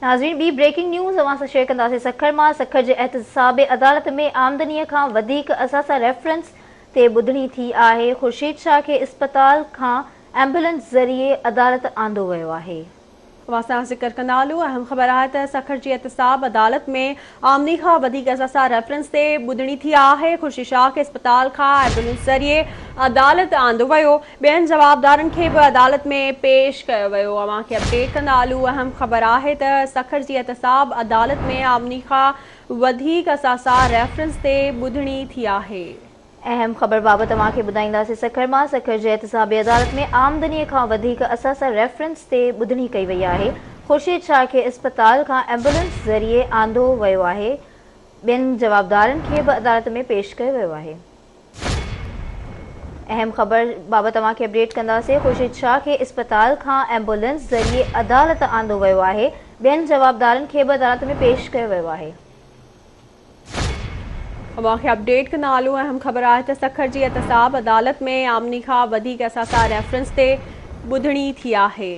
नाज़रीन, ॿी breaking news अवां सां शेयर कंदासीं। सखर मां सखर जे एहतसाब अदालत में आमदनीअ खां वधीक असासा रेफरेंस ते ॿुधणी थी आहे। ख़ुर्शीद शाह खे इस्पताल खां एम्बुलेंस ज़रिए अदालत आंदो वियो आहे। असां ज़िक्र कंदा हलूं। अहम ख़बर आहे त सखर जी एहतसाब अदालत में आमदनी खां वधीक असासा रेफरेंस ते ॿुधणी थी आहे। ख़ुर्शीद शाह खे इस्पताल खां एम्बुलेंस ज़रिए अदालत आंदो वियो। ॿियनि जवाबदारनि खे बि अदालत में पेश कयो वियो। अवां खे अपडेट कंदा हलूं। अहम ख़बर आहे त सखर जी एहतसाब अदालत में आमदनी खां वधीक असासा रेफरेंस ते ॿुधणी थी आहे। अहम ख़बर बाबति तव्हां खे ॿुधाईंदासीं। सखर मां सखर जे एहतसाब अदालत में आमदनीअ खां वधीक असासा रेफरेंस ते ॿुधणी कई वई आहे। ख़ुर्शीद शाह खे इस्पताल खां एम्बुलेंस ज़रिए आंदो वियो आहे। ॿियनि जवाबदारनि खे बि अदालत में पेश कयो वियो आहे। अहम ख़बर बाबति तव्हां खे अपडेट कंदासीं। ख़ुर्शीद शाह खे इस्पताल खां एम्बुलेंस ज़रिए अदालत आंदो वियो आहे। ॿियनि जवाबदारनि खे बि अदालत में पेश कयो वियो आहे। अवां खे अपडेट कंदा हलूं। अहम ख़बर आहे त सखर जी एहतसाब अदालत में आमदनी खां वधीक असासा रेफरेंस ते ॿुधणी थी आहे।